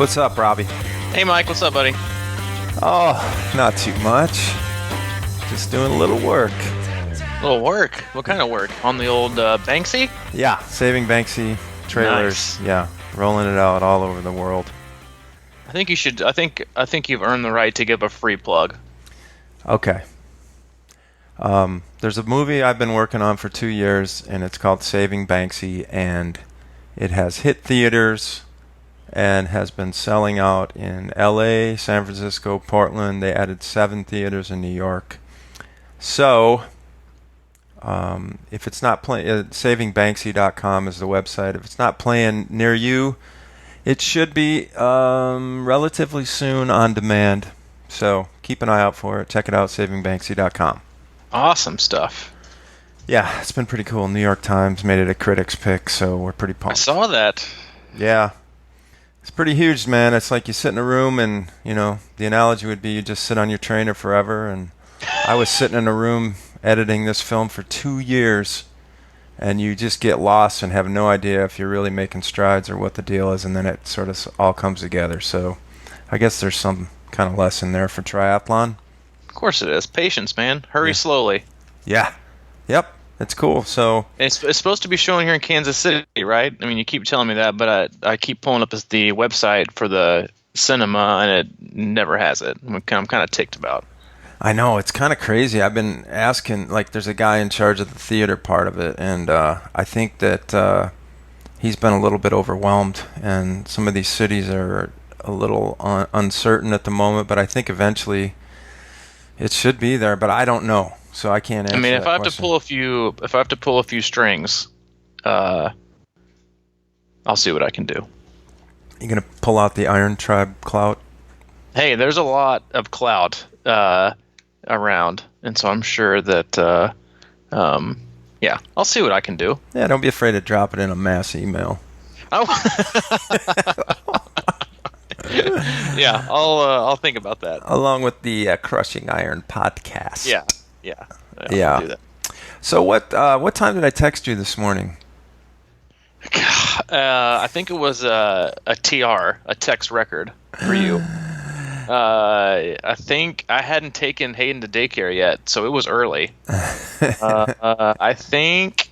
What's up, Robbie? Hey, Mike. What's up, buddy? Oh, not too much. Just doing a little work. Little work? What kind of work? On the old Banksy? Yeah, saving Banksy trailers. Nice. Yeah, rolling it out all over the world. I think you should. I think you've earned the right to give a free plug. Okay. There's a movie I've been working on for 2 years, and it's called Saving Banksy, and it has hit theaters and has been selling out in LA, San Francisco, Portland. They added 7 theaters in New York. So, if it's not playing, savingbanksy.com is the website. If it's not playing near you, it should be relatively soon on demand. So keep an eye out for it. Check it out, savingbanksy.com. Awesome stuff. Yeah, it's been pretty cool. New York Times made it a critic's pick, so we're pretty pumped. I saw that. Yeah. It's pretty huge, man. It's like you sit in a room and, the analogy would be you just sit on your trainer forever. And I was sitting in a room editing this film for 2 years, and you just get lost and have no idea if you're really making strides or what the deal is, and then it sort of all comes together. So I guess there's some kind of lesson there for triathlon. Of course it is. Patience, man. Hurry slowly. Yeah. Yep. It's cool. So It's supposed to be showing here in Kansas City, right? I mean, you keep telling me that, but I keep pulling up the website for the cinema, and it never has it. I'm kind of ticked about. I know, it's kind of crazy. I've been asking, there's a guy in charge of the theater part of it, and I think that he's been a little bit overwhelmed, and some of these cities are a little uncertain at the moment, but I think eventually it should be there, but I don't know, so I can't answer. I mean, if I have question. to pull a few strings, I'll see what I can do. You gonna pull out the Iron Tribe clout? Hey, there's a lot of clout around, and so I'm sure that yeah, I'll see what I can do. Yeah, don't be afraid to drop it in a mass email. Oh. Yeah, I'll think about that. Along with the Crushing Iron podcast. Yeah. Yeah. I'll do that. So what time did I text you this morning? I think it was a TR, a text record for you. I think I hadn't taken Hayden to daycare yet, so it was early. I think.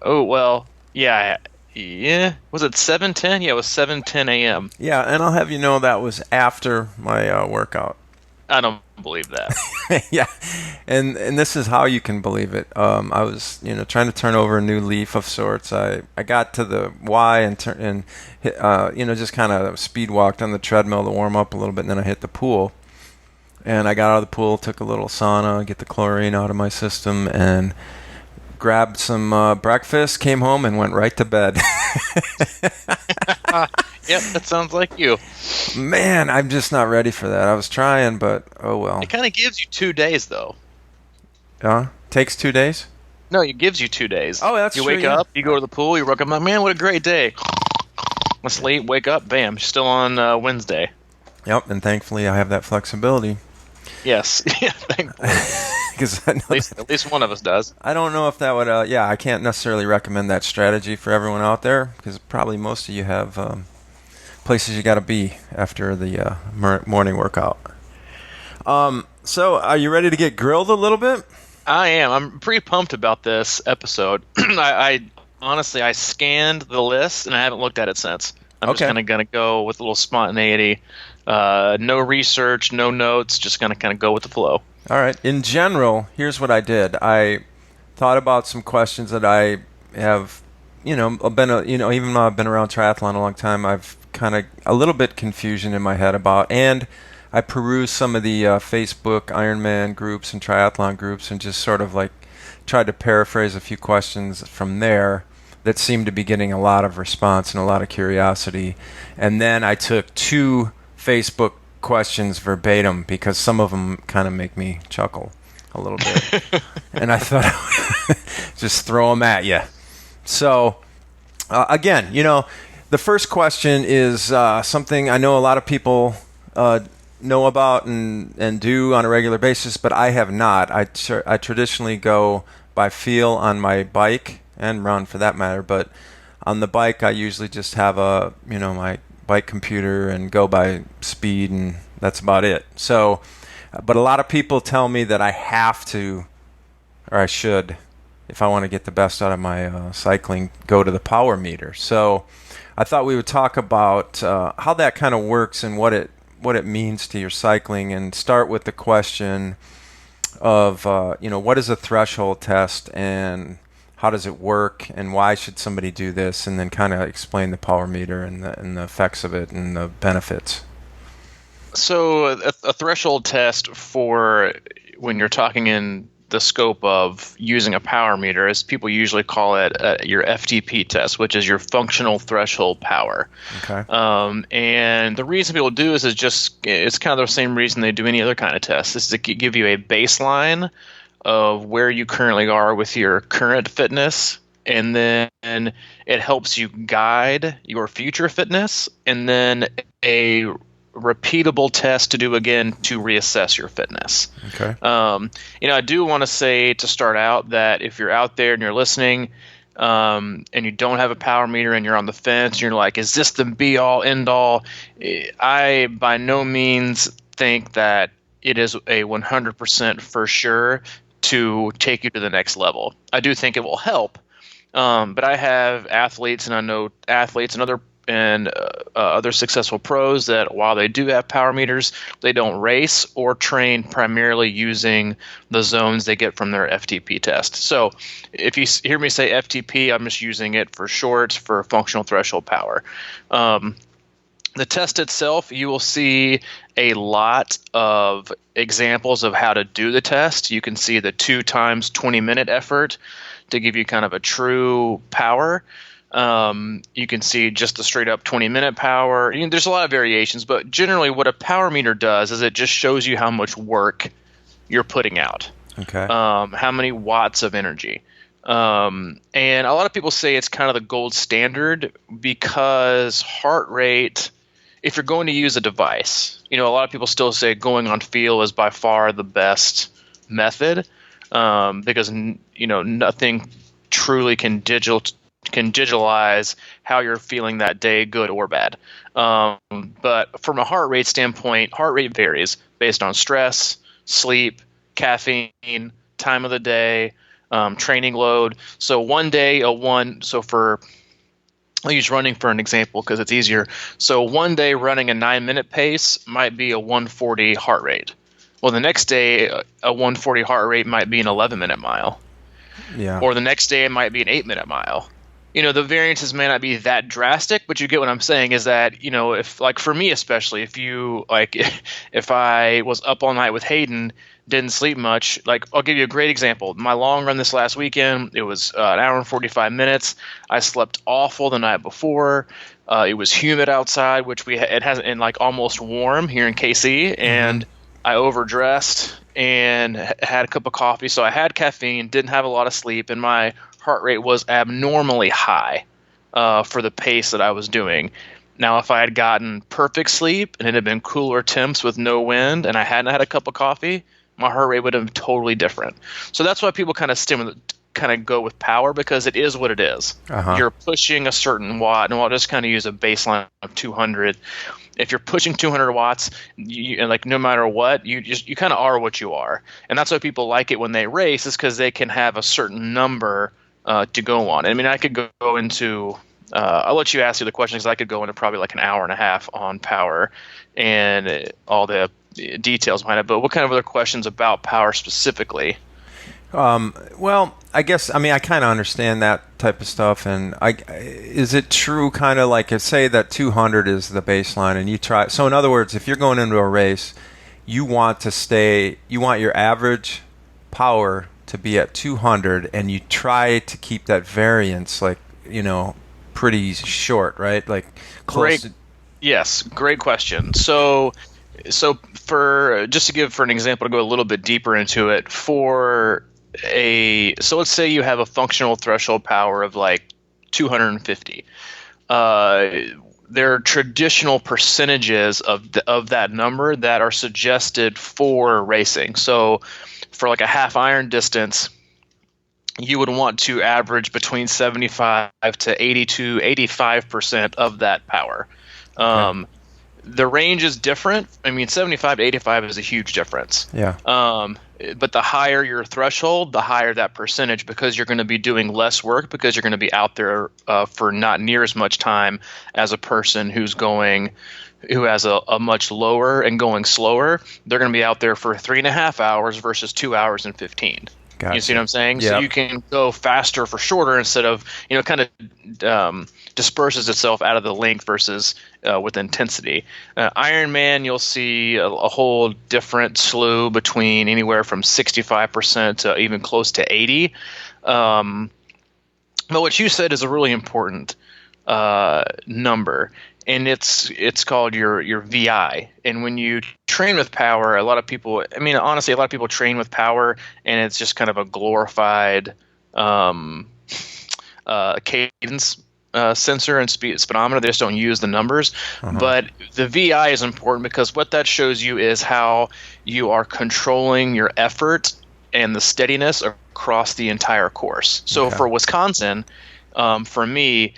Oh well, yeah. Was it 7:10? Yeah, it was 7:10 a.m. Yeah, and I'll have you know that was after my workout. I don't believe that. Yeah, and this is how you can believe it. I was trying to turn over a new leaf of sorts. I got to the Y and just kind of speed walked on the treadmill to warm up a little bit, and then I hit the pool. And I got out of the pool, took a little sauna, get the chlorine out of my system, and grabbed some breakfast, came home, and went right to bed. Yep, that sounds like you. Man, I'm just not ready for that. I was trying, but oh well. It kind of gives you 2 days, though. Takes 2 days? No, it gives you 2 days. Oh, that's you true. You wake up, you go to the pool, you wake up, man, what a great day. Sleep, wake up, bam, still on Wednesday. Yep, and thankfully I have that flexibility. Yes, yeah, thankfully. Because at least one of us does. I don't know if that would. I can't necessarily recommend that strategy for everyone out there, because probably most of you have places you got to be after the morning workout. So, are you ready to get grilled a little bit? I am. I'm pretty pumped about this episode. I honestly, I scanned the list and I haven't looked at it since. I'm just kind of going to go with a little spontaneity. No research, no notes, just going to kind of go with the flow. All right. In general, here's what I did. I thought about some questions that I have, even though I've been around triathlon a long time, I've kind of a little bit confusion in my head about, and I perused some of the Facebook Ironman groups and triathlon groups and just sort of tried to paraphrase a few questions from there that seemed to be getting a lot of response and a lot of curiosity. And then I took 2 Facebook questions verbatim because some of them kind of make me chuckle a little bit. And I thought I would just throw them at you. So, again, the first question is something I know a lot of people know about and do on a regular basis, but I have not. I traditionally go by feel on my bike and run for that matter, but on the bike I usually just have my bike computer and go by speed, and that's about it. So, but a lot of people tell me that I have to, or I should, if I want to get the best out of my cycling, go to the power meter. So I thought we would talk about how that kind of works and what it means to your cycling, and start with the question of what is a threshold test and how does it work and why should somebody do this, and then kind of explain the power meter and the effects of it and the benefits. So a threshold test for when you're talking in the scope of using a power meter, as people usually call it, your FTP test, which is your functional threshold power. Okay. And the reason people do this is it's kind of the same reason they do any other kind of test. This is to give you a baseline of where you currently are with your current fitness, and then it helps you guide your future fitness, and then a repeatable test to do again to reassess your fitness. Okay. I do want to say to start out that if you're out there and you're listening, and you don't have a power meter and you're on the fence and you're like, is this the be all end all? I by no means think that it is a 100% for sure to take you to the next level. I do think it will help. But I have athletes, and I know athletes and other successful pros that while they do have power meters, they don't race or train primarily using the zones they get from their FTP test. So if you hear me say FTP, I'm just using it for short for functional threshold power. The test itself, you will see a lot of examples of how to do the test. You can see the 2 times 20-minute effort to give you kind of a true power. You can see just the straight up 20-minute power. There's a lot of variations, but generally what a power meter does is it just shows you how much work you're putting out. Okay. How many watts of energy. And a lot of people say it's kind of the gold standard because heart rate, if you're going to use a device, a lot of people still say going on feel is by far the best method, because nothing truly can digitalize how you're feeling that day, good or bad. But from a heart rate standpoint, heart rate varies based on stress, sleep, caffeine, time of the day, training load. So one day, I'll use running for an example because it's easier. So one day running a 9-minute pace might be a 140 heart rate. Well, the next day, a 140 heart rate might be an 11-minute mile. Yeah. Or the next day, it might be an 8-minute mile. The variances may not be that drastic, but you get what I'm saying is that, if like for me, especially if I was up all night with Hayden, didn't sleep much, I'll give you a great example. My long run this last weekend, it was an hour and 45 minutes. I slept awful the night before. It was humid outside, which it hasn't been almost warm here in KC. And I overdressed and had a cup of coffee. So I had caffeine, didn't have a lot of sleep, and my heart rate was abnormally high for the pace that I was doing. Now, if I had gotten perfect sleep and it had been cooler temps with no wind and I hadn't had a cup of coffee, my heart rate would have been totally different. So that's why people kind of go with power, because it is what it is. You're pushing a certain watt, and I'll just kind of use a baseline of 200. If you're pushing 200 watts, no matter what, you kind of are what you are. And that's why people like it when they race, is because they can have a certain number to go on. I mean, I could go into I'll let you ask you the question, because I could go into probably an hour and a half on power and all the details behind it. But what kind of other questions about power specifically? Well, I guess, I kind of understand that type of stuff. And is it true kind of say that 200 is the baseline and you try? So in other words, if you're going into a race, you want your average power to be at 200, and you try to keep that variance pretty short, right? Close. Yes, great question. So for just to give for an example, to go a little bit deeper into it, so let's say you have a functional threshold power of 250. There are traditional percentages of that number that are suggested for racing. So for a half iron distance, you would want to average between 75 to 85% of that power. Okay. The range is different. I mean, 75 to 85 is a huge difference. Yeah. But the higher your threshold, the higher that percentage, because you're going to be doing less work, because you're going to be out there for not near as much time as a person who has a much lower and going slower. They're going to be out there for 3.5 hours versus 2 hours and 15. You see what Gotcha. I'm saying? So Yeah. you can go faster for shorter instead of, kind of disperses itself out of the length versus with intensity. Ironman, you'll see a whole different slew between anywhere from 65% to even close to 80. But what you said is a really important number, and it's called your VI. And when you train with power, a lot of people, I mean, honestly, a lot of people train with power, and it's just kind of a glorified cadence sensor and speedometer. They just don't use the numbers. Uh-huh. But the VI is important because what that shows you is how you are controlling your effort and the steadiness across the entire course. So Okay. for Wisconsin, for me,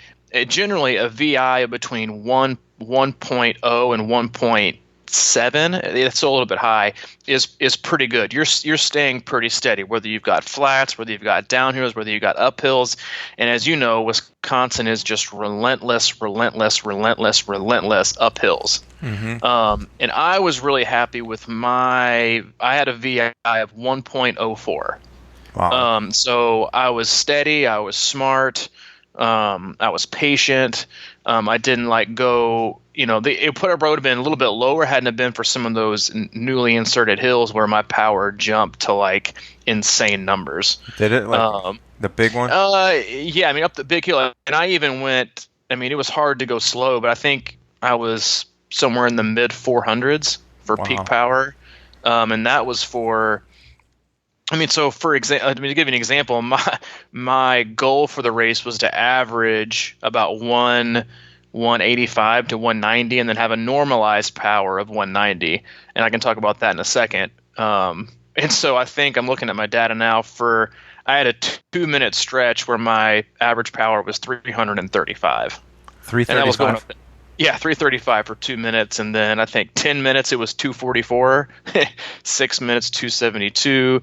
generally a VI between 1.0 and 1.7, it's a little bit high, is pretty good. You're staying pretty steady, whether you've got flats, whether you've got downhills, whether you've got uphills. And as you know, Wisconsin is just relentless uphills. And I was really happy with I had a VI of 1.04. Wow. So I was steady, I was smart, I was patient. I didn't go, it would have been a little bit lower hadn't it been for some of those newly inserted hills where my power jumped to insane numbers. Did it the big one? Yeah, I mean, up the big hill. And I even went, I mean, it was hard to go slow, but I think I was somewhere in the mid 400s for peak Wow. power. And that was for, I mean, so for example, to give you an example, my goal for the race was to average about 185 to 190, and then have a normalized power of 190. And I can talk about that in a second. And so I think I'm looking at my data now. I had a 2-minute stretch where my average power was 335, and that was going 335. up. Yeah, 335 for 2 minutes, and then I think 10 minutes it was 244, 6 minutes 272.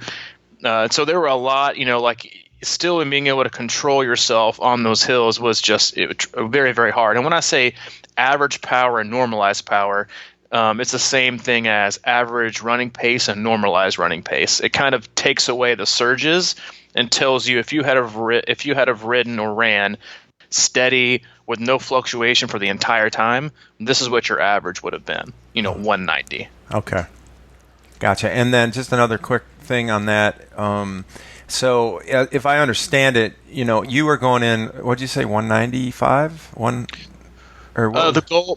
So there were a lot, still in being able to control yourself on those hills was just very, very hard. And when I say average power and normalized power, it's the same thing as average running pace and normalized running pace. It kind of takes away the surges and tells you if you had have ridden or ran steady with no fluctuation for the entire time, this is what your average would have been, 190. Okay. Gotcha. And then just another quick thing on that. So if I understand it, you were going in, what'd you say, 195?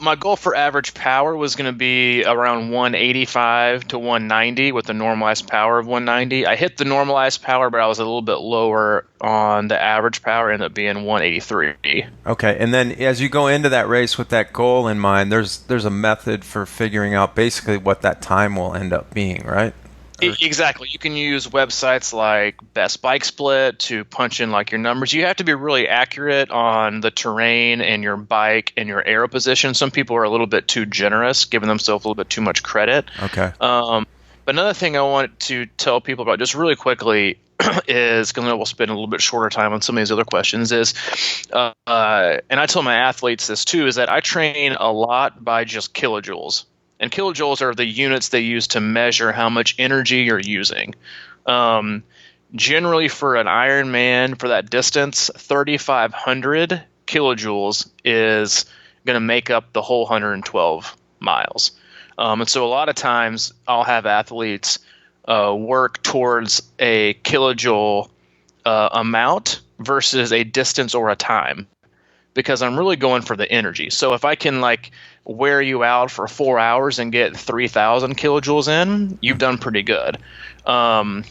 My goal for average power was going to be around 185 to 190 with the normalized power of 190. I hit the normalized power, but I was a little bit lower on the average power, ended up being 183. Okay. And then as you go into that race with that goal in mind, there's a method for figuring out basically what that time will end up being, right? Exactly. You can use websites like Best Bike Split to punch in your numbers. You have to be really accurate on the terrain and your bike and your aero position. Some people are a little bit too generous, giving themselves a little bit too much credit. Okay. But another thing I want to tell people about just really quickly is, because we'll spend a little bit shorter time on some of these other questions, is, and I tell my athletes this too, is that I train a lot by just kilojoules. And kilojoules are the units they use to measure how much energy you're using. Generally, for an Ironman, for that distance, 3,500 kilojoules is going to make up the whole 112 miles. And so a lot of times I'll have athletes work towards a kilojoule amount versus a distance or a time, because I'm really going for the energy. So if I can wear you out for 4 hours and get 3,000 kilojoules in, you've done pretty good. And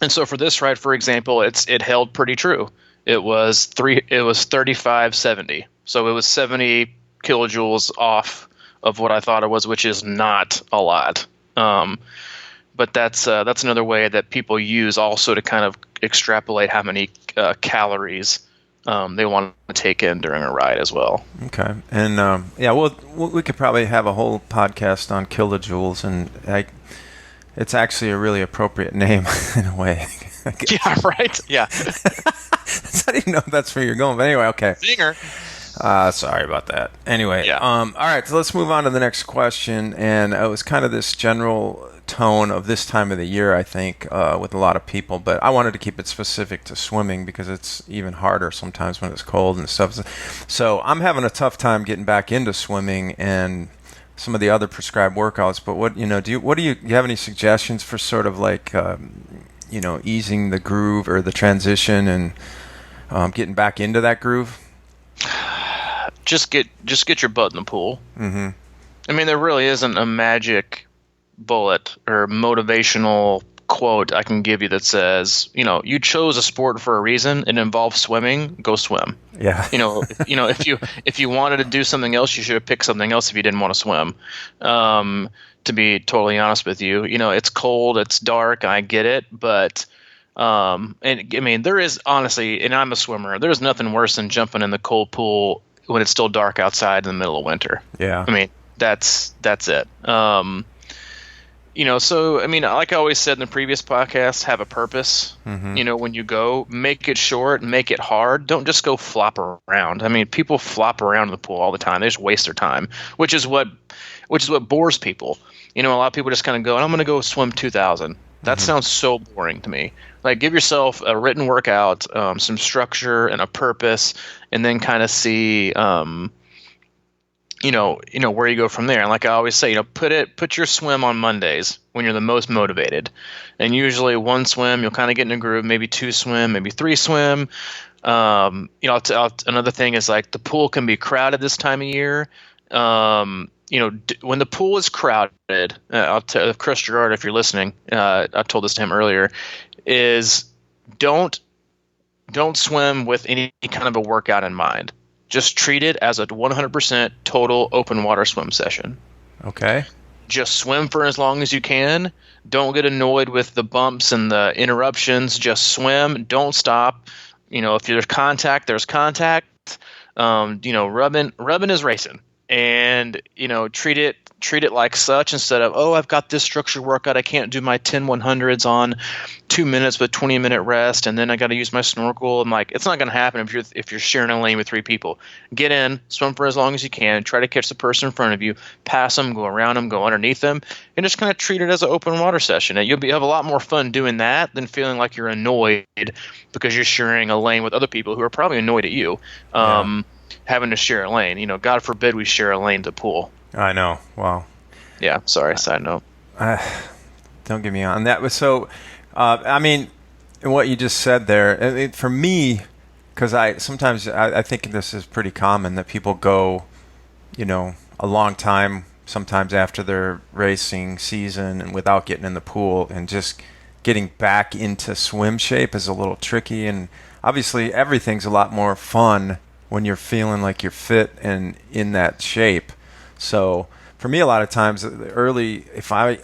so for this ride, for example, it held pretty true. It was 3570. So it was 70 kilojoules off of what I thought it was, which is not a lot. But that's another way that people use also to kind of extrapolate how many calories they want to take in during a ride as well. Okay, and yeah, we could probably have a whole podcast on kilojoules, and it's actually a really appropriate name in a way. Yeah, right. Yeah. I didn't know that's where you're going, but anyway, okay. Zinger. Sorry about that. Anyway, Yeah. all right, so let's move on to the next question, and it was kind of this general tone of this time of the year, I think, with a lot of people, but I wanted to keep it specific to swimming because it's even harder sometimes when it's cold and stuff. So I'm having a tough time getting back into swimming and some of the other prescribed workouts, but what do you have any suggestions for sort of like easing the groove or the transition and getting back into that groove? Just get your butt in the pool. Mm-hmm. I mean, there really isn't a magic bullet or motivational quote I can give you that says, you chose a sport for a reason. It involves swimming. Go swim. Yeah. If you wanted to do something else, you should have picked something else if you didn't want to swim. To be totally honest with you, it's cold, it's dark, I get it, but and I mean, there is honestly, and I'm a swimmer, there's nothing worse than jumping in the cold pool when it's still dark outside in the middle of winter. Yeah. I mean, that's it. So I mean, like I always said in the previous podcast, have a purpose. Mm-hmm. When you go, make it short, make it hard. Don't just go flop around. I mean, people flop around in the pool all the time. They just waste their time, which is what bores people. A lot of people just kind of go, I'm going to go swim 2,000. That sounds so boring to me. Like, give yourself a written workout, some structure and a purpose, and then kind of see, where you go from there. And like I always say, put your swim on Mondays when you're the most motivated. And usually one swim, you'll kind of get in a groove, maybe 2 swim, maybe 3 swim. Another thing is like the pool can be crowded this time of year. When the pool is crowded, I'll tell Chris Gerard, if you're listening, I told this to him earlier, is don't swim with any kind of a workout in mind. Just treat it as a 100% total open water swim session. Okay. Just swim for as long as you can. Don't get annoyed with the bumps and the interruptions. Just swim. Don't stop. If there's contact, there's contact. Rubbing is racing. And treat it like such instead of, I've got this structured workout, I can't do my 10 100s on 2 minutes with 20-minute rest, and then I got to use my snorkel. I'm like, it's not going to happen if you're sharing a lane with 3 people. Get in, swim for as long as you can, try to catch the person in front of you, pass them, go around them, go underneath them, and just kind of treat it as an open water session. And you'll have a lot more fun doing that than feeling like you're annoyed because you're sharing a lane with other people who are probably annoyed at you. Having to share a lane. God forbid we share a lane to pool. I know. Wow. Yeah. Sorry. Side note. Don't get me on that. Was so. I mean, what you just said there. For me, because I think this is pretty common that people go, a long time sometimes after their racing season and without getting in the pool, and just getting back into swim shape is a little tricky. And obviously, everything's a lot more fun when you're feeling like you're fit and in that shape. So for me, a lot of times early, if I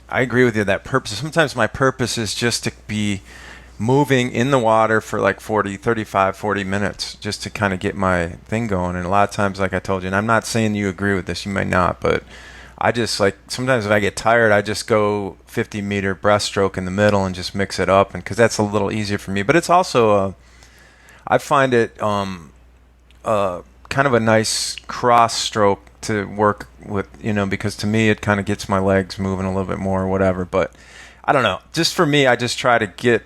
agree with you, that purpose, sometimes my purpose is just to be moving in the water for like 40 minutes just to kind of get my thing going. And a lot of times, like I told you, and I'm not saying you agree with this, you might not, but I just like, sometimes if I get tired, I just go 50-meter breaststroke in the middle and just mix it up, and because that's a little easier for me. But it's also I find it kind of a nice cross stroke to work with, because to me it kind of gets my legs moving a little bit more or whatever. But I don't know. Just for me, I just try to get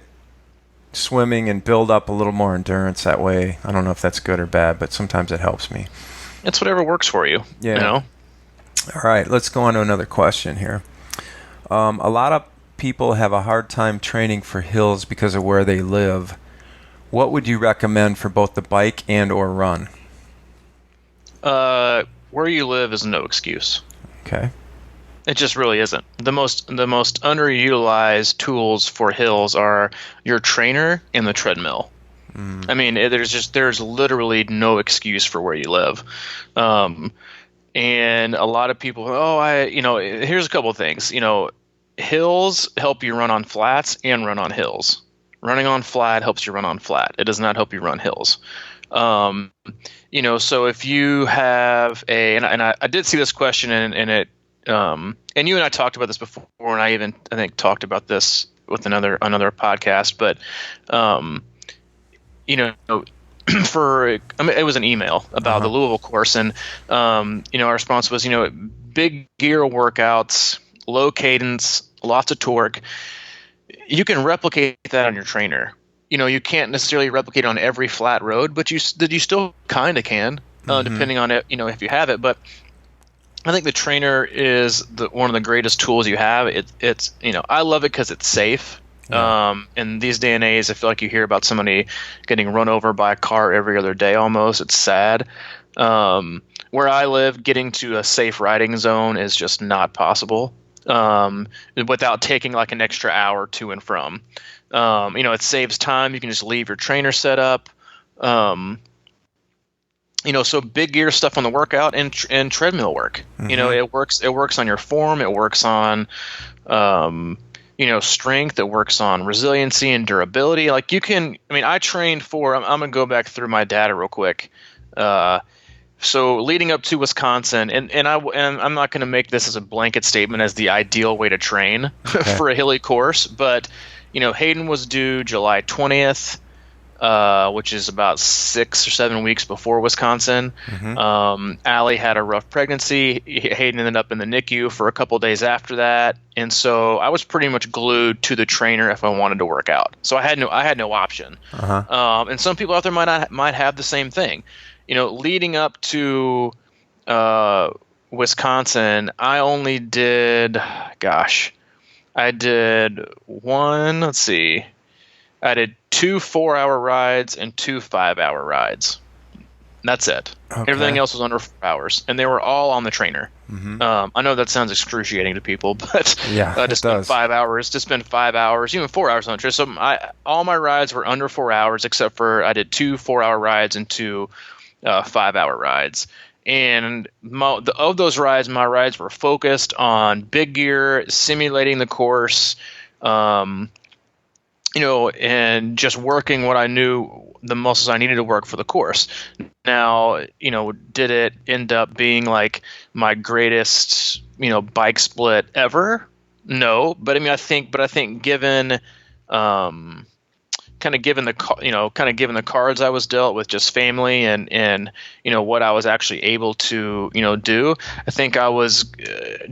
swimming and build up a little more endurance that way. I don't know if that's good or bad, but sometimes it helps me. It's whatever works for you. Yeah. All right, let's go on to another question here. A lot of people have a hard time training for hills because of where they live. What would you recommend for both the bike and or run? Where you live is no excuse. Okay. It just really isn't. The most underutilized tools for hills are your trainer and the treadmill. I mean, there's literally no excuse for where you live. And a lot of people, here's a couple of things. Hills help you run on flats and run on hills. Running on flat helps you run on flat. It does not help you run hills. Um, so if you have I did see this question and it, and you and I talked about this before, and I think talked about this with another podcast, but, you know, it was an email about the Louisville course, and, our response was, big gear workouts, low cadence, lots of torque. You can replicate that on your trainer. You can't necessarily replicate on every flat road, but you still kind of can, depending on it, if you have it. But I think the trainer is one of the greatest tools you have. It's I love it because it's safe. Yeah. In these day and age, I feel like you hear about somebody getting run over by a car every other day almost. It's sad. Where I live, getting to a safe riding zone is just not possible without taking like an extra hour to and from. It saves time. You can just leave your trainer set up. So big gear stuff on the workout and treadmill work. It works on your form. It works on, strength. It works on resiliency and durability. Like I trained for, I'm going to go back through my data real quick. So leading up to Wisconsin, and I'm not going to make this as a blanket statement as the ideal way to train for a hilly course, but Hayden was due July 20th, which is about 6 or 7 weeks before Wisconsin. Allie had a rough pregnancy. Hayden ended up in the NICU for a couple of days after that, and so I was pretty much glued to the trainer if I wanted to work out. So I had no option. And some people out there might have the same thing. Leading up to Wisconsin, I only did, I did one, let's see, I did 2 4-hour rides and 2 5-hour rides. That's it. Okay. Everything else was under 4 hours, and they were all on the trainer. I know that sounds excruciating to people, but to spend 5 hours, even 4 hours on the trainer. So all my rides were under 4 hours, except for I did 2 4-hour rides and 2 5-hour rides. And of those rides, my rides were focused on big gear, simulating the course, and just working what I knew the muscles I needed to work for the course. Now, did it end up being like my greatest, bike split ever? No, but I think given, kind of given the cards I was dealt with, just family and what I was actually able to do, I think I was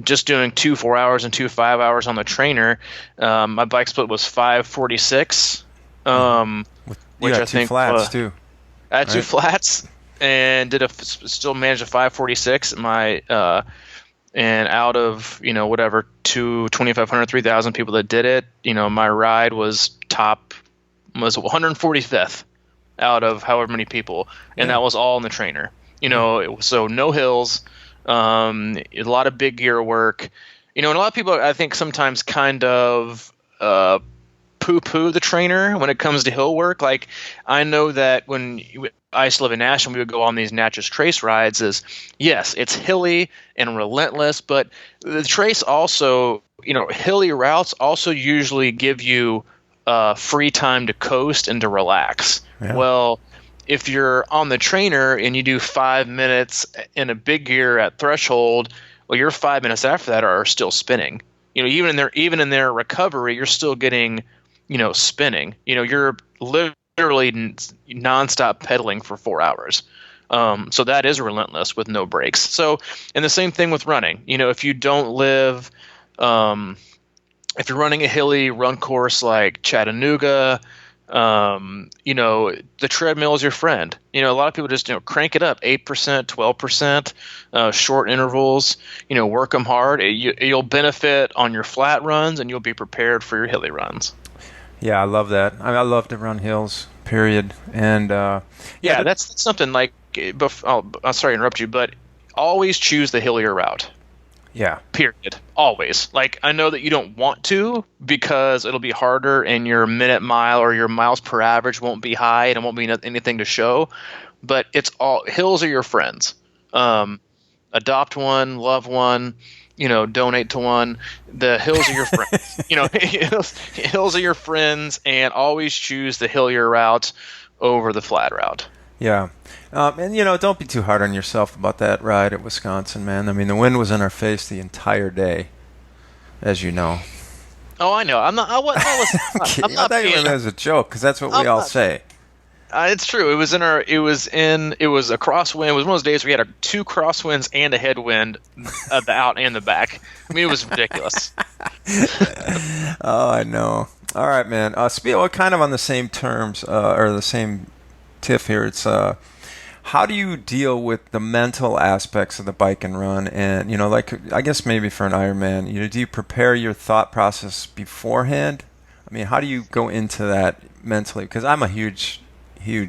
just doing 2 4 hours and 2 5 hours on the trainer. My bike split was 5:46, which I think flats too. I had 2 flats and still managed a 5:46. My and out of whatever 2,500 3,000 people that did it, my ride was 145th out of however many people, and that was all in the trainer. So no hills, a lot of big gear work. And a lot of people, I think, sometimes kind of poo-poo the trainer when it comes to hill work. Like, I know that when I used to live in Nashville, we would go on these Natchez Trace rides. Yes, it's hilly and relentless, but the trace also, hilly routes also usually give you free time to coast and to relax. Yeah. Well, if you're on the trainer and you do 5 minutes in a big gear at threshold, well, your 5 minutes after that are still spinning. Even in their recovery, you're still getting, spinning. You're literally nonstop pedaling for 4 hours. So that is relentless with no breaks. So, and the same thing with running. If you don't live, if you're running a hilly run course like Chattanooga, the treadmill is your friend. A lot of people just crank it up 8%, 12%, short intervals. Work them hard. You'll benefit on your flat runs, and you'll be prepared for your hilly runs. Yeah, I love that. I love to run hills. Period. And that's something like. I'm sorry to interrupt you, but always choose the hillier route. Yeah. Period. Always. Like, I know that you don't want to because it'll be harder and your minute mile or your miles per average won't be high and it won't be anything to show, but hills are your friends. Adopt one, love one. donate to one. The hills are your friends. Hills are your friends, and always choose the hillier route over the flat route. Yeah. And, don't be too hard on yourself about that ride at Wisconsin, man. I mean, the wind was in our face the entire day, as you know. Oh, I know. I'm not. I'm I not thought you being. meant that as a joke, because that's what we I'm all not. say. It's true. It was in our. It was in. It was a crosswind. It was one of those days where we had two crosswinds and a headwind, the out and the back. I mean, it was ridiculous. Oh, I know. All right, man. Well, kind of on the same terms, or the same tiff here. It's how do you deal with the mental aspects of the bike and run? And like I guess maybe for an Ironman, do you prepare your thought process beforehand? I mean, how do you go into that mentally? Because I'm a huge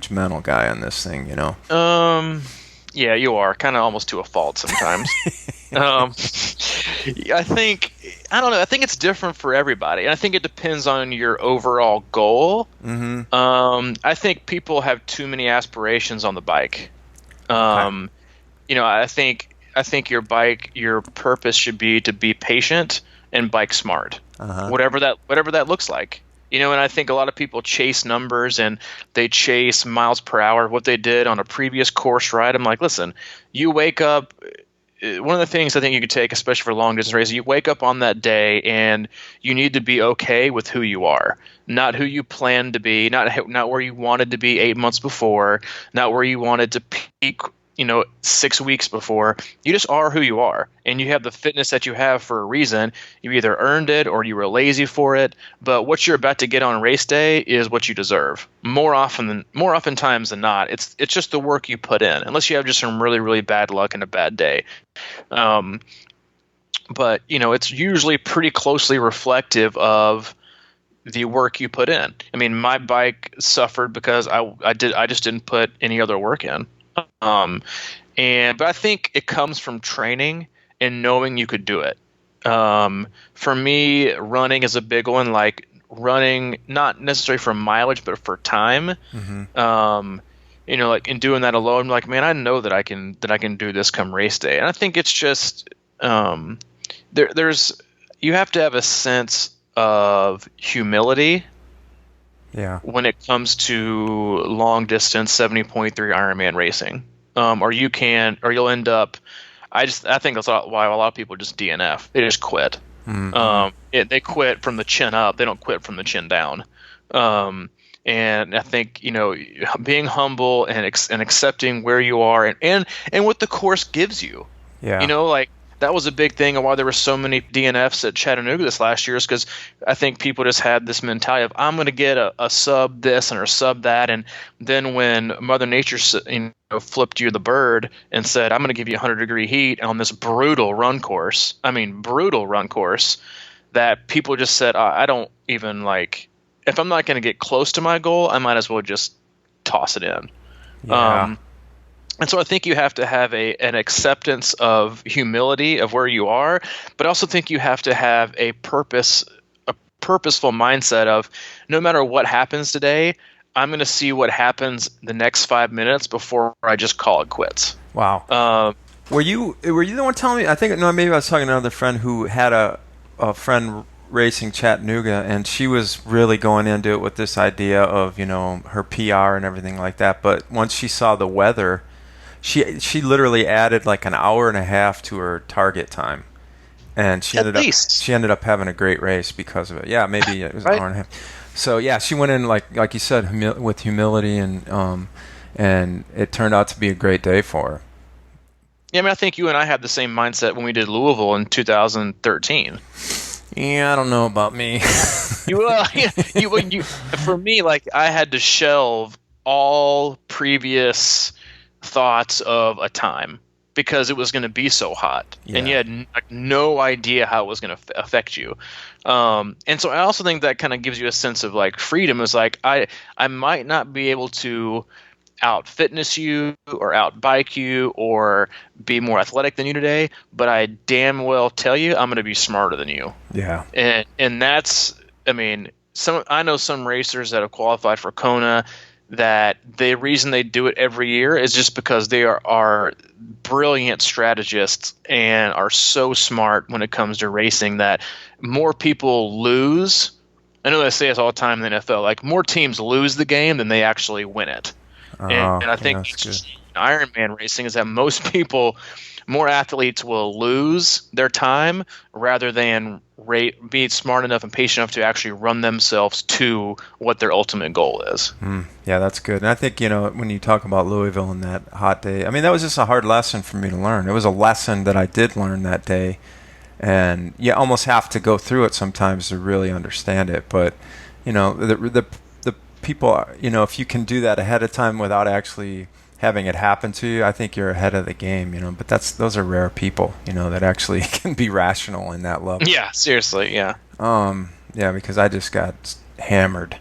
mental guy on this thing. Yeah, you are kind of almost to a fault sometimes. I think I don't know. I think it's different for everybody, and I think it depends on your overall goal. Mm-hmm. I think people have too many aspirations on the bike. Okay. I think your purpose should be to be patient and bike smart, Uh-huh. whatever that looks like. And I think a lot of people chase numbers and they chase miles per hour, what they did on a previous course ride. I'm like, listen, you wake up. One of the things I think you could take, especially for long distance races, you wake up on that day and you need to be okay with who you are, not who you planned to be, not where you wanted to be 8 months before, not where you wanted to peak, 6 weeks before. You just are who you are, and you have the fitness that you have for a reason. You either earned it or you were lazy for it. But what you're about to get on race day is what you deserve. More oftentimes than not, it's just the work you put in. Unless you have just some really, really bad luck and a bad day. But it's usually pretty closely reflective of the work you put in. I mean, my bike suffered because I just didn't put any other work in. But I think it comes from training and knowing you could do it. For me, running is a big one. Like running, not necessarily for mileage, but for time. Mm-hmm. Like in doing that alone, I'm like, man, I know that I can do this come race day. And I think it's just there's you have to have a sense of humility. Yeah. When it comes to long distance 70.3 Ironman racing, or you'll end up. I think that's why a lot of people just DNF. They just quit. Mm-hmm. They quit from the chin up. They don't quit from the chin down. And I think being humble and accepting where you are and what the course gives you. Yeah. Like that was a big thing of why there were so many DNFs at Chattanooga this last year, is because I think people just had this mentality of I'm going to get a sub this and or sub that, and then when Mother Nature flipped you the bird and said I'm going to give you 100-degree heat on this brutal run course, that people just said I don't even like. If I'm not going to get close to my goal, I might as well just toss it in. Yeah. And so I think you have to have an acceptance of humility of where you are, but I also think you have to have a purposeful mindset of no matter what happens today, I'm going to see what happens the next 5 minutes before I just call it quits. Wow. Were you the one telling me? I think no, maybe I was talking to another friend who had a friend racing Chattanooga, and she was really going into it with this idea of her PR and everything like that. But once she saw the weather, she literally added like an hour and a half to her target time, and she ended up having a great race because of it. Yeah, maybe it was an hour and a half. So yeah, she went in like you said, with humility, and it turned out to be a great day for her. Yeah, I mean, I think you and I had the same mindset when we did Louisville in 2013. Yeah, I don't know about me. For me, like I had to shelve all previous thoughts of a time because it was going to be so hot, and you had no idea how it was going to affect you. And so I also think that kind of gives you a sense of like freedom. Is like I might not be able to out fitness you or out bike you or be more athletic than you today, but I damn well tell you I'm going to be smarter than you. Yeah. And that's, I mean, I know some racers that have qualified for Kona that the reason they do it every year is just because they are brilliant strategists and are so smart when it comes to racing that more people lose. I know they say this all the time in the NFL, like more teams lose the game than they actually win it. And Oh, I yeah, think that's good. Ironman racing is that most people, more athletes will lose their time rather than be smart enough and patient enough to actually run themselves to what their ultimate goal is. Yeah, that's good. And I think, when you talk about Louisville and that hot day, I mean, that was just a hard lesson for me to learn. It was a lesson that I did learn that day. And you almost have to go through it sometimes to really understand it. But, the people, if you can do that ahead of time without actually having it happen to you, I think you're ahead of the game, But those are rare people, that actually can be rational in that level. Yeah, seriously, yeah. Yeah, because I just got hammered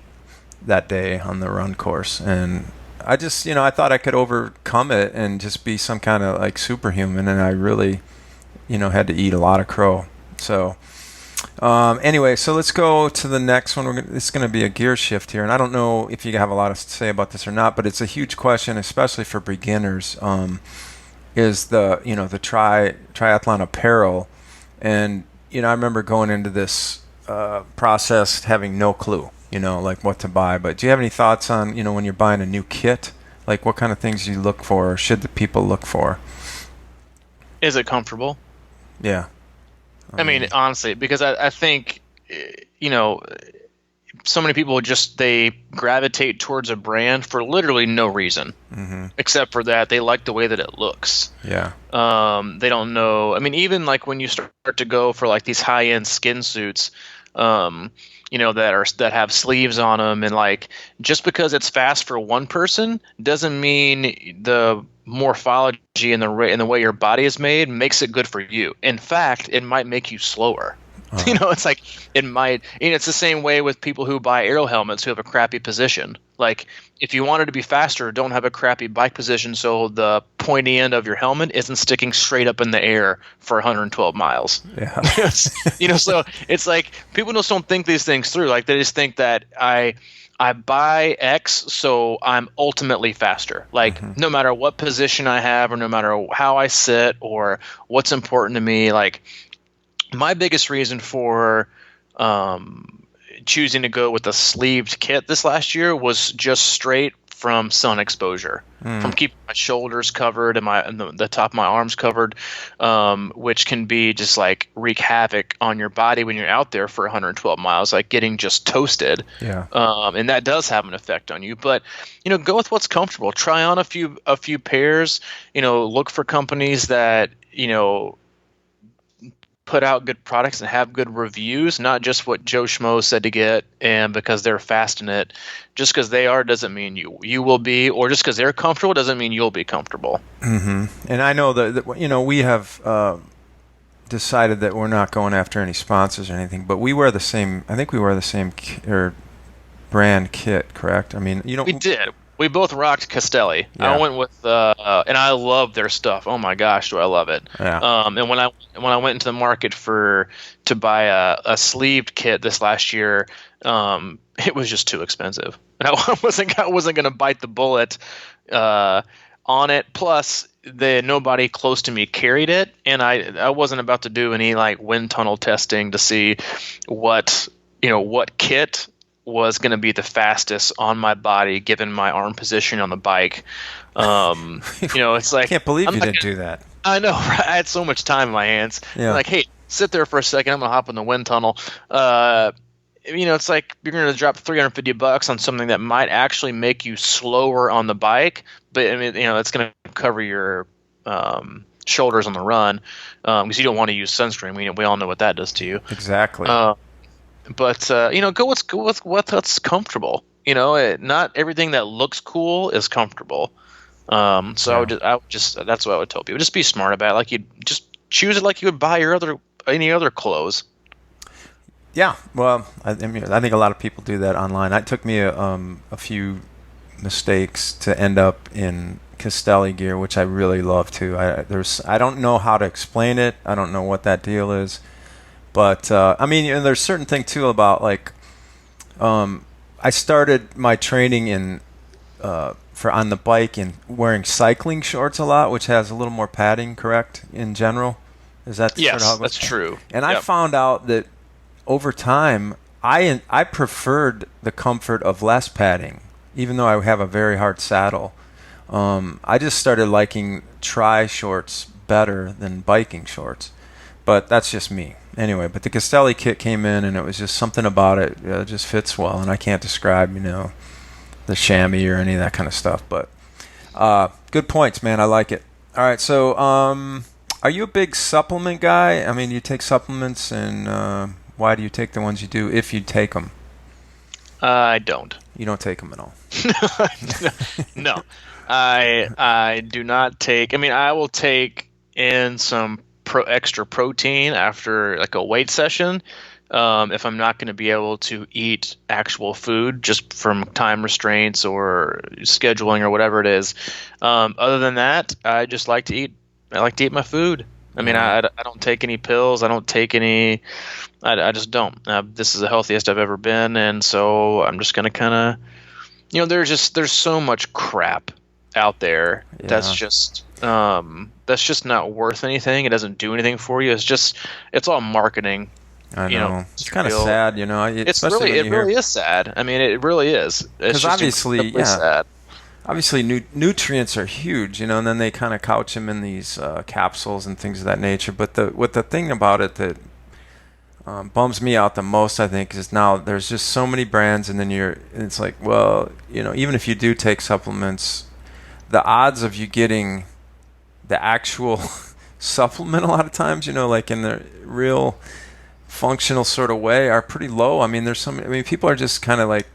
that day on the run course, and I just, I thought I could overcome it and just be some kind of like superhuman, and I really, had to eat a lot of crow. So, anyway, so let's go to the next one. It's going to be a gear shift here, and I don't know if you have a lot to say about this or not, but it's a huge question, especially for beginners. Is the triathlon apparel, and I remember going into this process having no clue, like what to buy. But do you have any thoughts on, when you're buying a new kit, like what kind of things you look for, or should the people look for? Is it comfortable? Yeah. I mean, honestly, because I think, you know, so many people they gravitate towards a brand for literally no reason, except for that they like the way that it looks. Yeah. They don't know. I mean, even like when you start to go for like these high-end skin suits, that have sleeves on them, and like just because it's fast for one person doesn't mean the morphology and the way your body is made makes it good for you. In fact, it might make you slower. It's like it might. It's the same way with people who buy aero helmets who have a crappy position. Like if you wanted to be faster, don't have a crappy bike position so the pointy end of your helmet isn't sticking straight up in the air for 112 miles. Yeah. So it's like people just don't think these things through. Like they just think that I buy X so I'm ultimately faster. Like no matter what position I have or no matter how I sit or what's important to me, like my biggest reason for choosing to go with a sleeved kit this last year was just straight from sun exposure, from keeping my shoulders covered and the top of my arms covered, which can be just like wreak havoc on your body when you're out there for 112 miles, like getting just toasted. Yeah. And that does have an effect on you. But go with what's comfortable. Try on a few pairs. Look for companies that put out good products and have good reviews, not just what Joe Schmo said to get, and because they're fast in it. Just because they are doesn't mean you will be, or just because they're comfortable doesn't mean you'll be comfortable. And I know that we have decided that we're not going after any sponsors or anything, but we wear the same. I think we wear the same brand kit, correct? I mean, We did. We both rocked Castelli. Yeah. I went with, and I love their stuff. Oh my gosh, do I love it! Yeah. And when I went into the market to buy a sleeved kit this last year, it was just too expensive, and I wasn't going to bite the bullet on it. Plus, nobody close to me carried it, and I wasn't about to do any like wind tunnel testing to see what kit was going to be the fastest on my body given my arm position on the bike. It's like I can't believe you didn't gonna, do that. I know, right? I had so much time in my hands. Yeah. Like, hey, sit there for a second. I'm going to hop in the wind tunnel. It's like you're going to drop $350 on something that might actually make you slower on the bike, but I mean, it's going to cover your shoulders on the run because you don't want to use sunscreen. We all know what that does to you. Exactly. But go with what's comfortable. Not everything that looks cool is comfortable. So yeah. I would just that's what I would tell people. Just be smart about it. Like you just choose it like you would buy any other clothes. Yeah. Well, I think a lot of people do that online. It took me a few mistakes to end up in Castelli gear, which I really love too. I don't know how to explain it. I don't know what that deal is. But, there's certain thing, too, about, like, I started my training in for on the bike and wearing cycling shorts a lot, which has a little more padding, correct, in general? Is that sort of how Yes, it goes? that's true. And I Yep. found out that over time, I preferred the comfort of less padding, even though I have a very hard saddle. I just started liking tri shorts better than biking shorts, but that's just me. Anyway, but the Castelli kit came in, and it was just something about it. It just fits well, and I can't describe, the chamois or any of that kind of stuff. But good points, man. I like it. All right, so are you a big supplement guy? I mean, you take supplements, and why do you take the ones you do if you take them? I don't. You don't take them at all. No, I do not take. I mean, I will take in some extra protein after like a weight session. If I'm not going to be able to eat actual food just from time restraints or scheduling or whatever it is. Other than that, I just like to eat. I like to eat my food. I mean, I don't take any pills. I don't take any. I just don't. This is the healthiest I've ever been, and so I'm just gonna kind of, there's so much crap out there that's just not worth anything. It doesn't do anything for you. It's all marketing. I know. It's kind of sad, It really is sad. I mean, it really is. It's just obviously, sad. Obviously, nutrients are huge, and then they kind of couch them in these capsules and things of that nature. But the thing about it that bums me out the most, I think, is now there's just so many brands, and then it's like, well, even if you do take supplements, the odds of you getting the actual supplement a lot of times, like in the real functional sort of way, are pretty low. I mean, people are just kind of like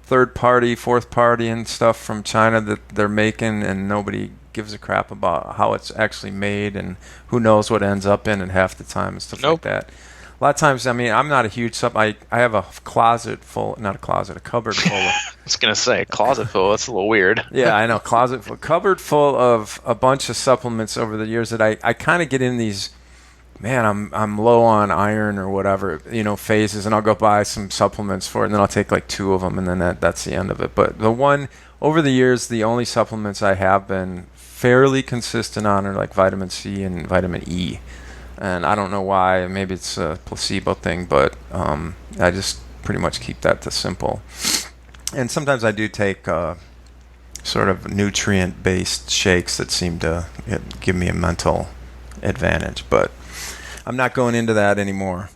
third party, fourth party and stuff from China that they're making, and nobody gives a crap about how it's actually made, and who knows what it ends up in half the time and stuff like that. A lot of times, I mean, I'm not a huge I have a cupboard full of I was gonna say closet full. That's a little weird. Yeah, I know, cupboard full of a bunch of supplements over the years that I kind of get in these, man, I'm low on iron or whatever, phases, and I'll go buy some supplements for it, and then I'll take like 2 of them, and then that's the end of it. But over the years, the only supplements I have been fairly consistent on are like vitamin C and vitamin E. And I don't know why. Maybe it's a placebo thing, but I just pretty much keep that to simple. And sometimes I do take sort of nutrient-based shakes that seem to give me a mental advantage. But I'm not going into that anymore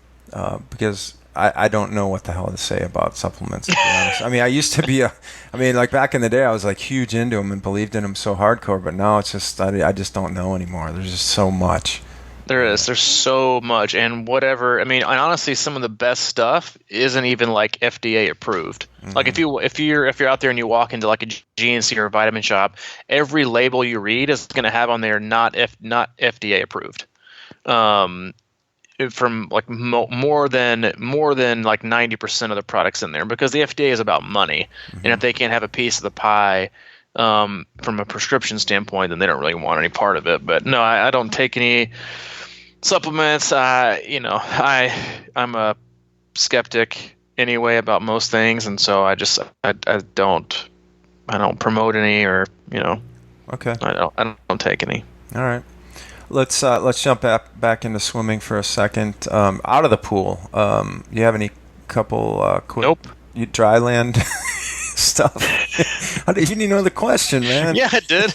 because I don't know what the hell to say about supplements, to be honest. I mean, I used to be like back in the day, I was like huge into them and believed in them so hardcore. But now it's just, I just don't know anymore. There's just so much. There's so much, and whatever. I mean, and honestly, some of the best stuff isn't even like FDA approved. Mm-hmm. Like if you're out there and you walk into like a GNC or a vitamin shop, every label you read is going to have on there not FDA approved. From like more than like 90% of the products in there, because the FDA is about money, mm-hmm. and if they can't have a piece of the pie from a prescription standpoint, then they don't really want any part of it. But no, I don't take any supplements. I'm a skeptic anyway about most things, and so I don't promote any, or Okay. I don't take any. All right. Let's jump back into swimming for a second. Out of the pool, you have any couple quick Nope. Dry land stuff? How did you know the question, man? Yeah, I did.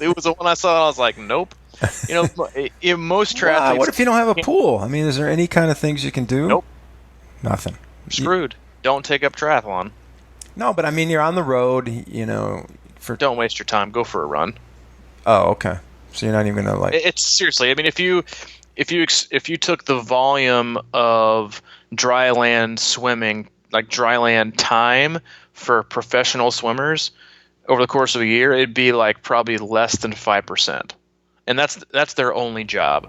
It was the one I saw, and I was like, nope. Most triathletes. What if you don't have a pool? I mean, is there any kind of things you can do? Nope. Nothing. Screwed. Don't take up triathlon. No, but I mean, you're on the road, Don't waste your time. Go for a run. Oh, okay. So you're not even gonna like. It's seriously. I mean, if you took the volume of dry land swimming, like dry land time for professional swimmers over the course of a year, it'd be like probably less than 5%, and that's their only job,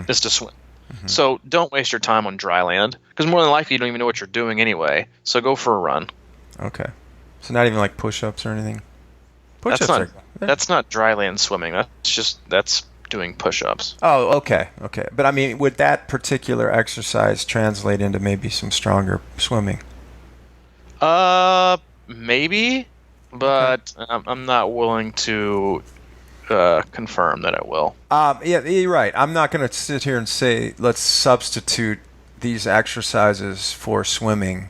is to swim. Mm-hmm. So don't waste your time on dry land, because more than likely you don't even know what you're doing anyway. So go for a run. Okay. So not even like push-ups or anything. That's not dry land swimming. That's doing push-ups. Oh, okay. But I mean, would that particular exercise translate into maybe some stronger swimming? Maybe. Okay. but I'm not willing to confirm that I will. Yeah, you're right. I'm not going to sit here and say let's substitute these exercises for swimming,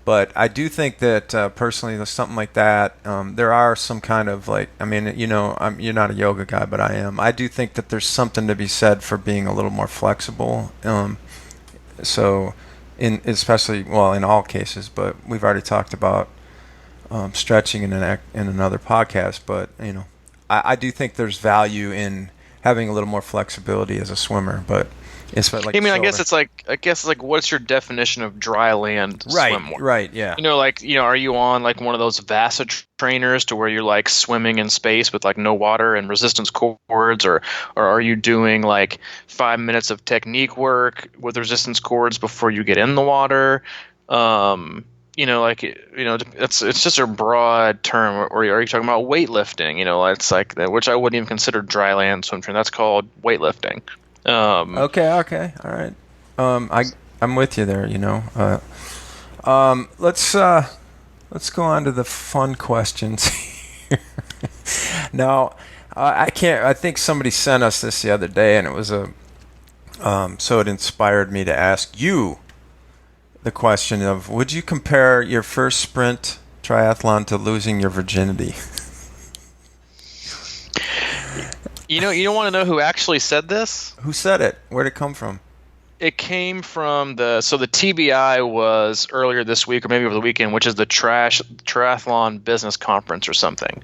but I do think that personally, there's something like that. There are some kind of like, I mean, you're not a yoga guy, but I am. I do think that there's something to be said for being a little more flexible. So, in especially well, in all cases, but we've already talked about stretching in another podcast. But I do think there's value in having a little more flexibility as a swimmer. But it's like I mean, shoulder. I guess it's like, what's your definition of dry land Right, swim? right, yeah. Are you on like one of those VASA trainers to where you're like swimming in space with like no water and resistance cords, or are you doing like 5 minutes of technique work with resistance cords before you get in the water? It's just a broad term. Or are you talking about weightlifting? It's like that, which I wouldn't even consider dry land swim training. That's called weightlifting. Okay, all right. I'm with you there. Let's go on to the fun questions. Now, I can't. I think somebody sent us this the other day, and it was so it inspired me to ask you the question of: would you compare your first sprint triathlon to losing your virginity? You don't want to know who actually said this? Who said it? Where'd it come from? It came from the TBI was earlier this week or maybe over the weekend, which is the triathlon business conference or something.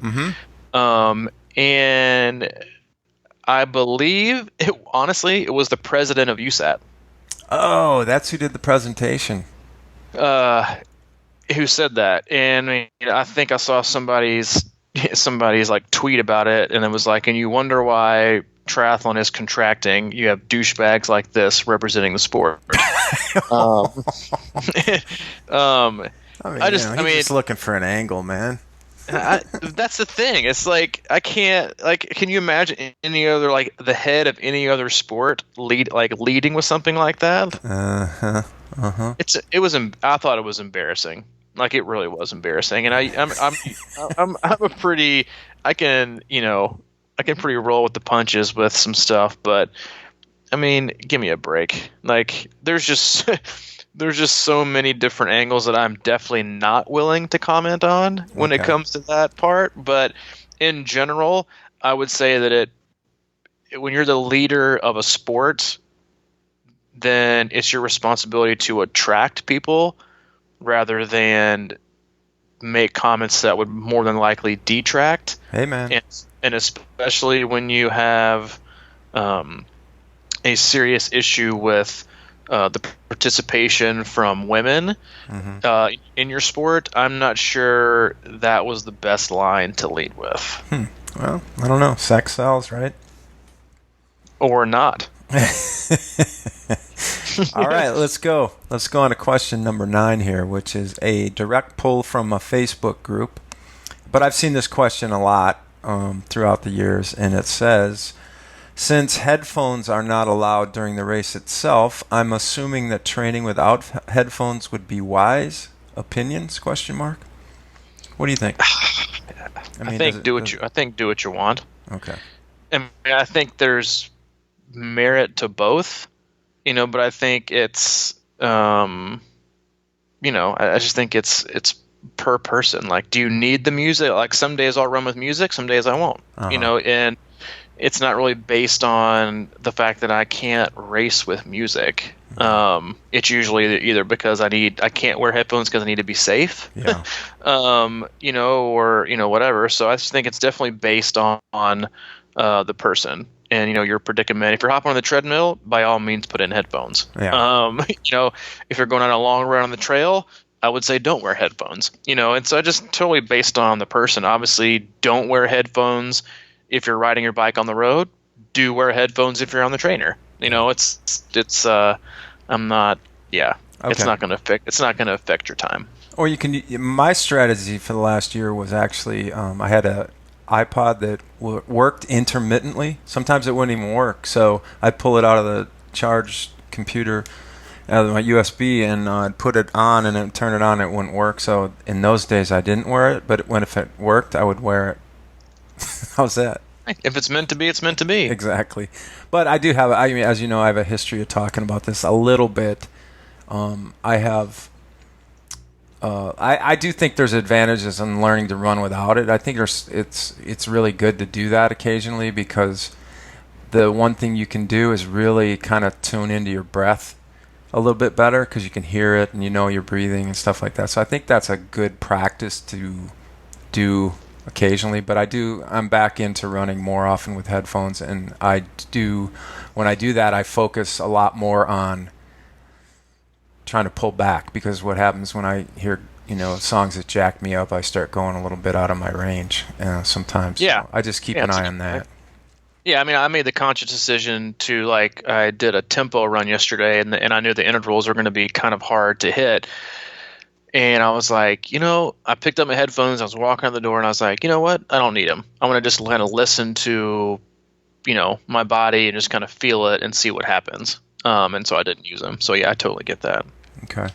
Mm-hmm. And I believe it was the president of USAT. Oh, that's who did the presentation. Who said that? And I think I saw somebody's like tweet about it, and it was like, and you wonder why triathlon is contracting. You have douchebags like this representing the sport. He's just looking for an angle, man. That's the thing. It's like, I can't, like, can you imagine any other, like, the head of any other sport leading with something like that? Uh-huh. Uh-huh. I thought it was embarrassing. Like, it really was embarrassing. And I'm a pretty, I can pretty roll with the punches with some stuff, but I mean, give me a break. Like, there's just so many different angles that I'm definitely not willing to comment on when it comes to that part. But in general, I would say that when you're the leader of a sport, then it's your responsibility to attract people rather than make comments that would more than likely detract. Hey, man. And especially when you have a serious issue with the participation from women in your sport, I'm not sure that was the best line to lead with. Well, I don't know. Sex sells, right? Or not. All right, let's go. Let's go on to question number 9 here, which is a direct pull from a Facebook group. But I've seen this question a lot throughout the years, and it says, since headphones are not allowed during the race itself, I'm assuming that training without headphones would be wise. Opinions? Question mark. What do you think? I think do what you want. Okay. And I think there's merit to both, but I think it's I just think it's per person. Like, do you need the music? Like, some days I'll run with music, some days I won't. And it's not really based on the fact that I can't race with music. It's usually either because I can't wear headphones because I need to be safe. Yeah. Or whatever. So I just think it's definitely based on the person and your predicament. If you're hopping on the treadmill, by all means put in headphones. Yeah. If you're going on a long run on the trail, I would say don't wear headphones. And so I just totally based on the person. Obviously, don't wear headphones if you're riding your bike on the road. Do wear headphones if you're on the trainer. I'm not. Yeah. Okay. It's not going to affect your time. Or you can. My strategy for the last year was actually I had a iPod that worked intermittently. Sometimes it wouldn't even work, so I'd pull it out of the charged computer my USB, and I'd put it on and then turn it on, it wouldn't work. So in those days, I didn't wear it. But if it worked, I would wear it. How's that? If it's meant to be, it's meant to be. Exactly. But I do have, I mean, as you know, I have a history of talking about this a little bit. I have. I do think there's advantages in learning to run without it. I think it's really good to do that occasionally, because the one thing you can do is really kind of tune into your breath a little bit better, because you can hear it and you know you're breathing and stuff like that. So I think that's a good practice to do occasionally. But I'm back into running more often with headphones, and when I do that, I focus a lot more on trying to pull back, because what happens when I hear songs that jack me up, I start going a little bit out of my range sometimes. Yeah. So I just keep an eye on that. Yeah, I mean, I made the conscious decision to, like, I did a tempo run yesterday, and I knew the intervals were going to be kind of hard to hit. And I was like, I picked up my headphones, I was walking out the door, and I was like, you know what? I don't need them. I'm going to just kind of listen to, my body and just kind of feel it and see what happens. And so I didn't use them. So yeah, I totally get that. Okay.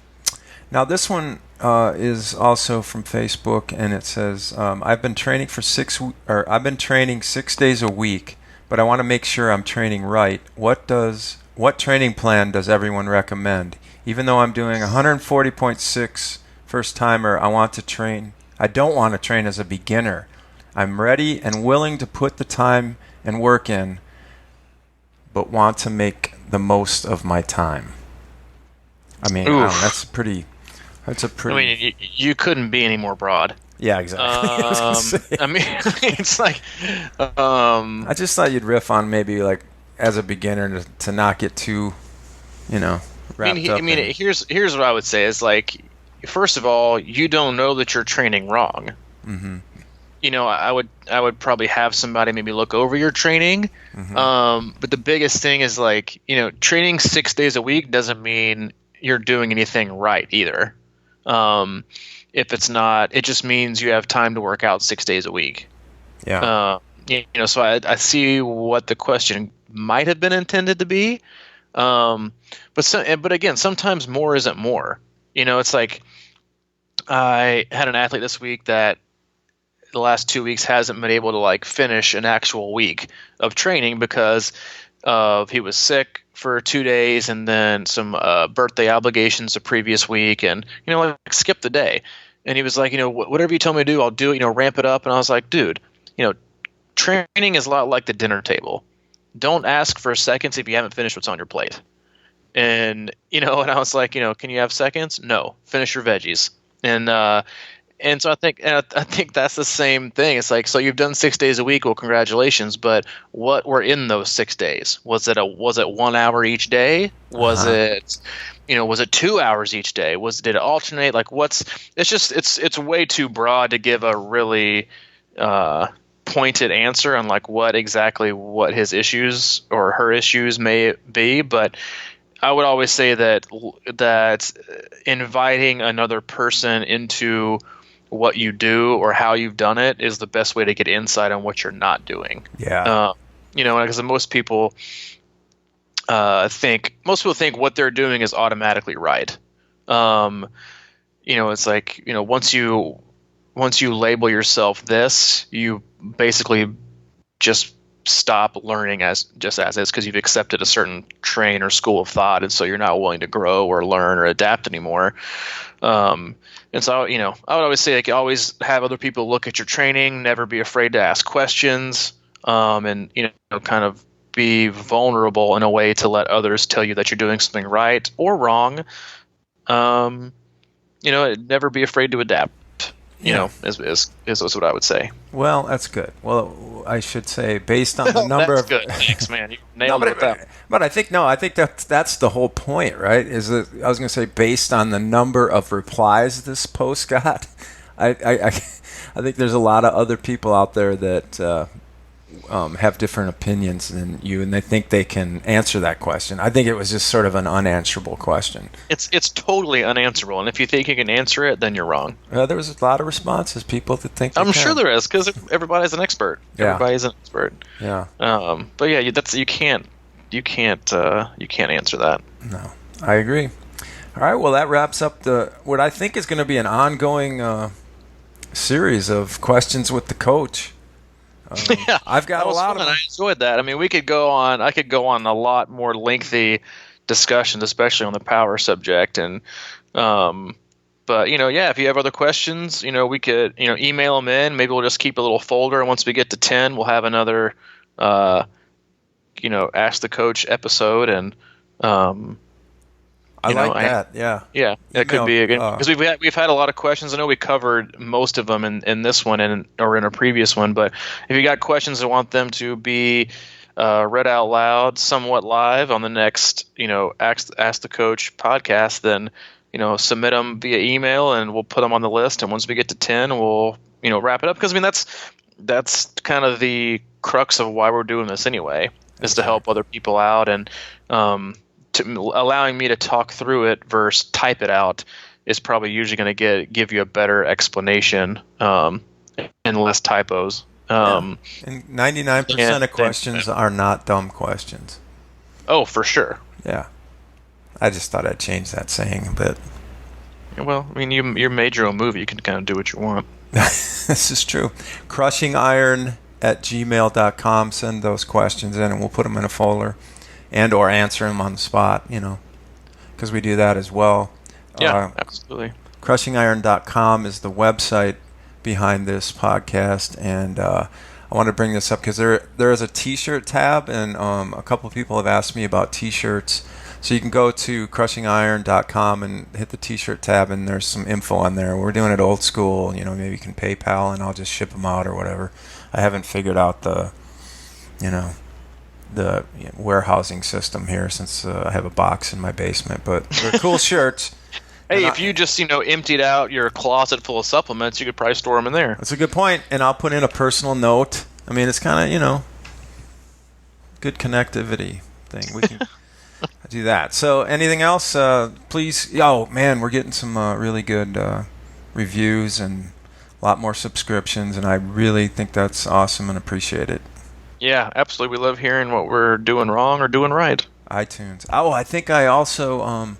Now this one is also from Facebook, and it says, I've been training 6 days a week, but I want to make sure I'm training right. What training plan does everyone recommend? Even though I'm doing 140.6 first timer, I don't want to train as a beginner. I'm ready and willing to put the time and work in, but want to make the most of my time. I mean, that's a pretty. I mean, you couldn't be any more broad. Yeah, exactly. I mean, it's like. I just thought you'd riff on maybe, like, as a beginner to not get too, wrapped up. I mean, here's what I would say is, like, first of all, you don't know that you're training wrong. Mm-hmm. I would probably have somebody maybe look over your training. Mm-hmm. But the biggest thing is, like, training 6 days a week doesn't mean you're doing anything right either. If it's not, it just means you have time to work out 6 days a week. Yeah. So I see what the question might have been intended to be. But again, sometimes more isn't more. It's like, I had an athlete this week that the last 2 weeks hasn't been able to, like, finish an actual week of training because he was sick for 2 days, and then some birthday obligations the previous week, and like, skip the day. And he was like, whatever you tell me to do, I'll do it. Ramp it up. And I was like, dude, training is a lot like the dinner table. Don't ask for seconds if you haven't finished what's on your plate. And and I was like, can you have seconds? No, finish your veggies. And so I think that's the same thing. It's like, so you've done 6 days a week. Well, congratulations. But what were in those 6 days? Was it 1 hour each day? Was it 2 hours each day? Did it alternate? Like, it's way too broad to give a really pointed answer on, like, what his issues or her issues may be. But I would always say that inviting another person into what you do or how you've done it is the best way to get insight on what you're not doing. Yeah. Because most people think what they're doing is automatically right. It's like, once you label yourself this, you basically just stop learning as is, because you've accepted a certain train or school of thought, and so you're not willing to grow or learn or adapt anymore. And so, I would always say, like, always have other people look at your training, never be afraid to ask questions, and, kind of be vulnerable in a way to let others tell you that you're doing something right or wrong. Never be afraid to adapt. Is what I would say. Well, that's good. Well, I should say, based on the number that's of good. Thanks, man. You nailed it with that. But I think that's the whole point, right? I was going to say, based on the number of replies this post got, I think there's a lot of other people out there that have different opinions than you, and they think they can answer that question. I think it was just sort of an unanswerable question. It's totally unanswerable, and if you think you can answer it, then you're wrong. There was a lot of responses, people that think they I'm can. sure there is, because everybody's an expert. Yeah. Everybody's an expert. Yeah. But yeah, you can't answer that. No. I agree. All right, well, that wraps up what I think is going to be an ongoing series of questions with the coach. Yeah, I've got that a was lot fun. of them. I enjoyed that. I mean, we could go on. I could go on a lot more lengthy discussions, especially on the power subject. And, but yeah, if you have other questions, we could, email them in. Maybe we'll just keep a little folder. And once we get to 10, we'll have another, ask the coach episode. And, I like that. Yeah. yeah, it could Email. be because we've had a lot of questions. I know we covered most of them in this one or in a previous one. But if you got questions and want them to be read out loud, somewhat live on the next Ask the Coach podcast, then submit them via email and we'll put them on the list. And once we get to 10, we'll wrap it up because I mean that's kind of the crux of why we're doing this anyway, is to help other people out and. Allowing me to talk through it versus type it out is probably usually going to give you a better explanation and less typos. And 99% of questions are not dumb questions. Oh, for sure. Yeah. I just thought I'd change that saying a bit. Well, I mean, you made your own movie. You can kind of do what you want. This is true. crushingiron@gmail.com. Send those questions in and we'll put them in a folder. And or answer them on the spot, because we do that as well. Yeah, absolutely. Crushingiron.com is the website behind this podcast, and I want to bring this up because there is a T-shirt tab, and a couple of people have asked me about T-shirts. So you can go to crushingiron.com and hit the T-shirt tab, and there's some info on there. We're doing it old school, maybe you can PayPal, and I'll just ship them out or whatever. I haven't figured out the warehousing system here since I have a box in my basement, but they're cool shirts. Hey, if you just emptied out your closet full of supplements, you could probably store them in there. That's a good point, and I'll put in a personal note. I mean, it's kind of good connectivity thing. We can do that. So, anything else? Please. Oh man, we're getting some really good reviews and a lot more subscriptions, and I really think that's awesome and appreciate it. Yeah, absolutely. We love hearing what we're doing wrong or doing right. iTunes. Oh, I think I also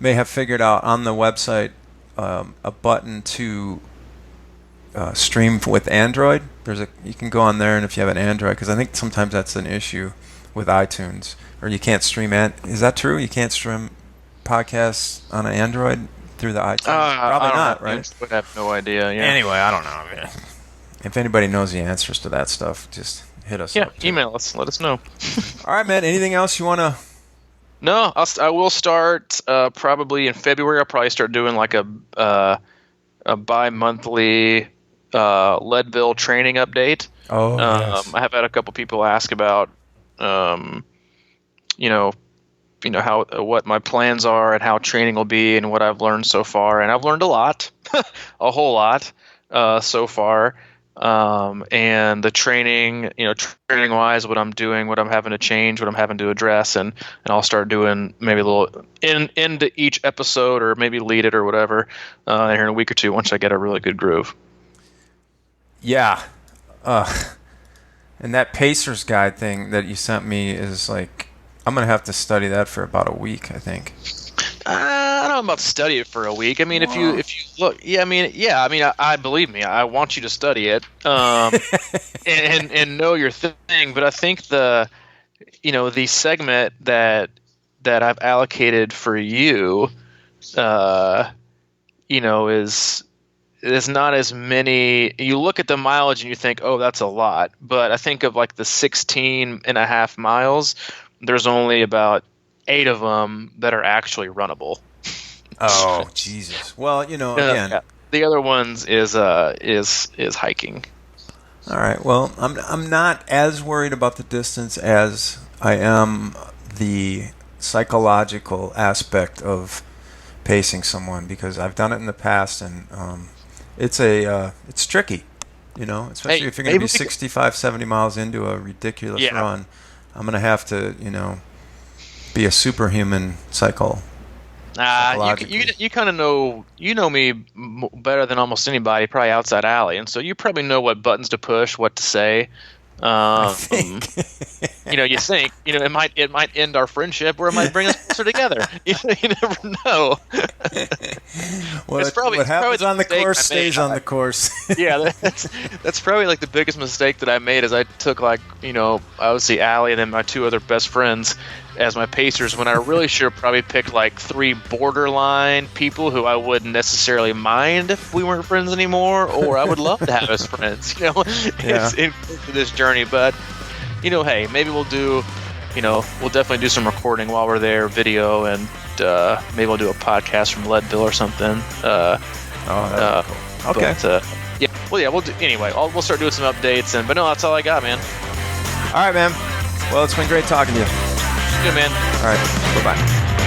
may have figured out on the website a button to stream with Android. You can go on there, and if you have an Android, because I think sometimes that's an issue with iTunes, or you can't stream. Is that true? You can't stream podcasts on an Android through the iTunes? Probably not, right? I would have no idea. Yeah. Anyway, I don't know. If anybody knows the answers to that stuff, just hit us up. Yeah, email us. Let us know. All right, man. Anything else you want to? No, I will start probably in February. I'll probably start doing like a bi-monthly Leadville training update. Oh, yes. I have had a couple people ask about, how what my plans are and how training will be and what I've learned so far. And I've learned a lot, a whole lot so far. And the training, training wise, what I'm doing, what I'm having to change, what I'm having to address, and I'll start doing maybe a little into each episode or maybe lead it or whatever here in a week or two once I get a really good groove. Yeah. And that Pacers guide thing that you sent me is like, I'm going to have to study that for about a week, I think. I don't know about study it for a week. I mean, if you look, I believe me. I want you to study it, and know your thing. But I think the segment that I've allocated for you, is not as many. You look at the mileage and you think, oh, that's a lot. But I think of like the 16.5 miles. There's only about 8 of them that are actually runnable. Oh, Jesus. Well, again, the other ones is hiking. All right. Well, I'm not as worried about the distance as I am the psychological aspect of pacing someone, because I've done it in the past, and it's tricky, especially if you're going to be 65, 70 miles into a ridiculous run. I'm going to have to, be a superhuman you kind of know me better than almost anybody, probably outside alley, and so you probably know what buttons to push, what to say. I think. you think, it might end our friendship, or it might bring us closer together. You never know. What it's probably happens on the mistake course I stays made. on the course. Yeah, that's probably like the biggest mistake that I made. Is I took obviously Allie and then my two other best friends as my pacers, when I really should have probably picked like three borderline people who I wouldn't necessarily mind if we weren't friends anymore, or I would love to have as friends. In this journey. But hey, maybe we'll do. We'll definitely do some recording while we're there, video, and maybe we'll do a podcast from Leadville or something. That'd be cool. Okay. But, we'll do anyway. We'll start doing some updates, but no, that's all I got, man. All right, man. Well, it's been great talking to you. Good, man. All right. Bye-bye.